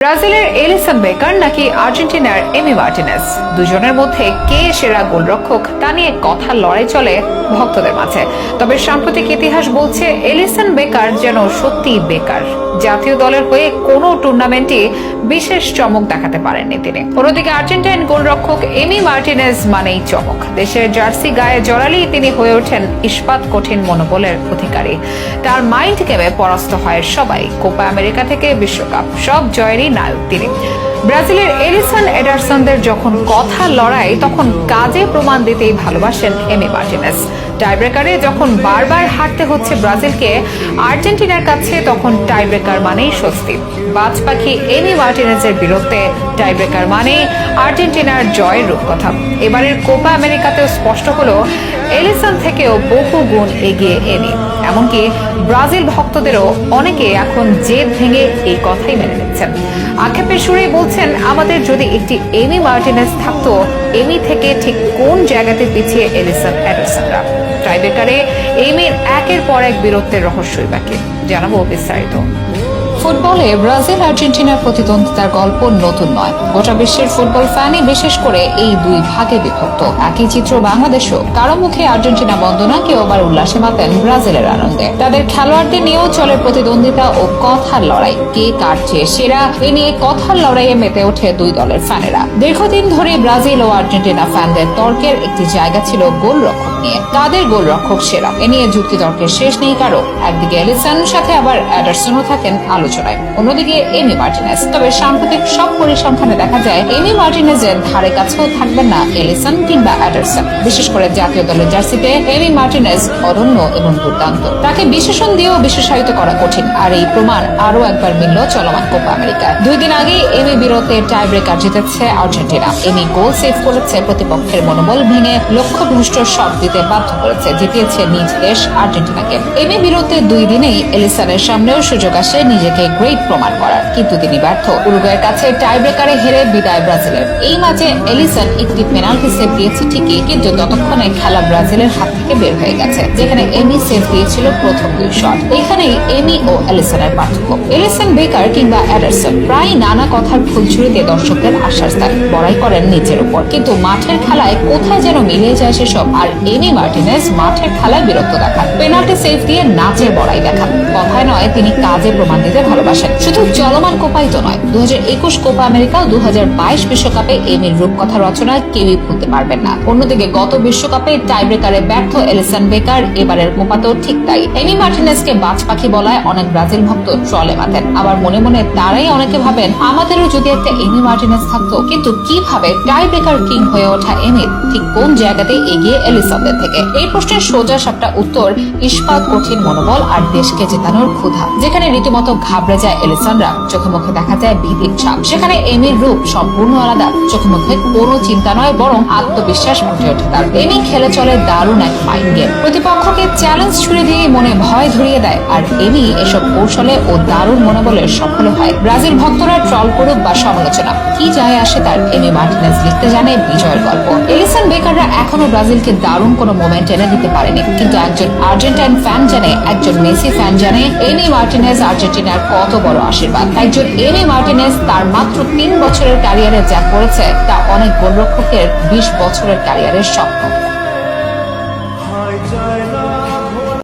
ব্রাজিলের এলিসন বেকার নাকি আর্জেন্টিনার এমি মার্টিনেজ, দুজনের মধ্যে কে সেরা গোলরক্ষক তা নিয়ে কথা লড়াই চলে ভক্তদের মাঝে। তবে সাম্প্রতিক ইতিহাস বলছে এলিসন বেকার যেন সত্যিই বেকার। জাতীয় দলের হয়ে কোনো টুর্নামেন্টে বিশেষ চমক দেখাতে পারেননি তিনি। অন্যদিকে আর্জেন্টাইন গোলরক্ষক এমি মার্টিনেজ মানেই চমক। দেশের জার্সি গায়ে জড়ালেই তিনি হয়ে ওঠেন ইস্পাত কঠিন মনোবলের অধিকারী। তার মাইন্ড গেমে পরাস্ত হয় সবাই। কোপা আমেরিকা থেকে বিশ্বকাপ সব জয়েরই নায়ক তিনি। ব্রাজিলের এলিসন এডারসনদের যখন কথা লড়াই তখন কাজে প্রমাণ দিতেই ভালোবাসেন এমি মার্টিনেজ। টাইব্রেকারে যখন বারবার হারতে হচ্ছে ব্রাজিলকে আর্জেন্টিনার কাছে, তখন টাইব্রেকার মানেই স্বস্তি। বাজ পাখি এমি মার্টিনেজের বিরুদ্ধে টাইব্রেকার মানে আর্জেন্টিনার জয়ের রূপকথা। এবারের কোপা আমেরিকাতেও স্পষ্ট হলো এলিসন থেকেও বহু গুণ এগিয়ে এমি। এমনকি ব্রাজিল ভক্তদেরও অনেকে এখন জেদ ভেঙে এই কথাই মেনে নিচ্ছেন। আক্ষেপের সুরেই বলছেন, আমাদের যদি একটি এমি মার্টিনেজ থাকতো, এমি থেকে ঠিক কোন জায়গাতে পিছিয়ে এলিসন এডারসনরা। টাইব্রেকারে এমির একের পর এক বীরত্বের রহস্যই বাকি। জানাবো বিস্তারিত। ফুটবলে ব্রাজিল আর্জেন্টিনার প্রতিদ্বন্দ্বিতার গল্প নতুন নয়। গোটা বিশ্বের ফুটবল ফ্যানই বিশেষ করে এই দুই ভাগে বিভক্ত। একই চিত্র বাংলাদেশও। কারো মুখে আর্জেন্টিনা বন্দনা, কেউ আবার উল্লাসে মাতেন ব্রাজিলের আনন্দে। তাদের খেলোয়াড়দের নিয়েও চলে প্রতিদ্বন্দ্বিতা ও কথার লড়াই। কে কার চেয়ে সেরা, এ নিয়ে কথার লড়াইয়ে মেতে ওঠে দুই দলের ফ্যানেরা। দীর্ঘদিন ধরে ব্রাজিল ও আর্জেন্টিনা ফ্যানদের তর্কের একটি জায়গা ছিল গোলরক্ষক নিয়ে। কাদের গোলরক্ষক সেরা, এ নিয়ে যুক্তি তর্কের শেষ নেই কারো। একদিকে এলিসন, সাথে আবার এডারসনও থাকেন আলোচনায়, অন্যদিকে এমি মার্টিনেজ। তবে সাম্প্রতিক সব পরিসংখ্যানে দেখা যায় এমি মার্টিনেজের ধারে কাছেও থাকবেন না এলিসন কিংবা এডারসন। বিশেষ করে জাতীয় দলের জার্সিতে এমি মার্টিনেজ অনন্য এবং দুর্দান্ত। তাকে বিশেষণ দিয়েও বিশেষায়িত করা কঠিন। আর এই প্রমাণ আরো একবার মিলল চলমান কোপা আমেরিকায়। 2 দিন আগে এমি বিরতে টাই ব্রেকার জিতেছে আর্জেন্টিনা। এমি গোল সেভ করেছে, প্রতিপক্ষের মনোবল ভেঙে লক্ষ্যভ্রষ্ট শট দিতে বাধ্য করেছে, জিতিয়েছে নিজ দেশ আর্জেন্টিনাকে। এমি বিরতে 2 দিনেই এলিসনের সামনেও সুযোগ আসে নিজেকে গ্রেট প্রমাণ করার, কিন্তু তিনি ব্যর্থ। উরুগুয়ের কাছে টাই ব্রেকারে হেরে বিদায় ব্রাজিলের। এই ম্যাচে এলিসন একটি পেনাল্টি সেভ দিয়েছে ঠিকই, কিন্তু ততক্ষণে খেলা ব্রাজিলের হাত থেকে বের হয়ে গেছে, যেখানে এমি সেভ দিয়েছিল প্রথম 2 শট। এখানেই এমি ও এলিসনের পার্থক্য। এলিসন বেকার কিংবা এডারসন প্রায় নানা কথার ফুলঝুরিতে দর্শকদের আশ্বাস দেন, বড়াই করেন নিচের উপর, কিন্তু মাঠের খেলায় কোথায় যেন মিলিয়ে যায় সেসব। আর এমি মার্টিনেজ মাঠের খেলায় বীরত্ব দেখান, পেনাল্টি সেভ দিয়ে নাচের বড়াই দেখান। কথায় নয়, তিনি কাজে প্রমাণ দিতে ভালোবাসেন। শুধু চলমান কোপাই তো নয়, 2021 কোপা আমেরিকা, 2022 বিশ্বকাপে এমির রূপকথা রচনা কেউই ভুলতে পারবেন না। অন্যদিকে গত বিশ্বকাপে টাইব্রেকারে ব্যর্থ এলিসন বেকার এবারের কোপাতেও ঠিক তাই। এমি মার্টিনেজকে বাজ পাখি বলায় অনেক ব্রাজিল ভক্ত ট্রলে মাতেন। আবার মনে মনে তারাই অনেকে ভাবেন, আমাদেরও যদি একটা এমি মার্টিনেজ থাকতো। কিন্তু কিভাবে টাইব্রেকার কিং হয়ে ওঠা এমির ঠিক কোন জায়গাতে এগিয়ে এলিসনদের থেকে? এই প্রশ্নের সোজা সাপটা উত্তর ইস্পাত কঠিন মনোবল আর দেশকে জেতানোর ক্ষুধা। যেখানে রীতিমতো ঘাবড়ে যায় এলিসনরা, চোখে মুখে দেখা যায় ভীতির ছাপ। সেখানে এমির রূপ সম্পূর্ণ আলাদা, চোখে মুখে কোনো চিন্তা নয়, বরং আত্মবিশ্বাস ফুটে ওঠে তার। এমি খেলে চলে দারুণ এক মাইন্ড গেম। প্রতিপক্ষকে চ্যালেঞ্জ ছুড়ে দিয়ে মনে ভয় ধরিয়ে দেয়, আর এমি এসব কৌশলে ও দারুণ মনোবলে সফল হয়। ব্রাজিল ভক্তরা ট্রল করুক বা সমালোচনা, কি যায় আসে তার। এমি মার্টিনেজ লিখতে জানে বিজয়ের গল্প। এলিসন বেকাররা এখনো ব্রাজিলকে দারুণ কোনো মোমেন্ট এনে দিতে পারেনি, কিন্তু একজন আর্জেন্টাইন ফ্যান জানে, একজন মেসি ফ্যান জানে এমি মার্টিনেজ আর্জেন্টিনার কত বড় আশীর্বাদ। একজন এমি মার্টিনেজ তার মাত্র 3 বছরের ক্যারিয়ারে যা করেছে তা অনেক গোলরক্ষকের 20 বছরের ক্যারিয়ারের স্বপ্ন।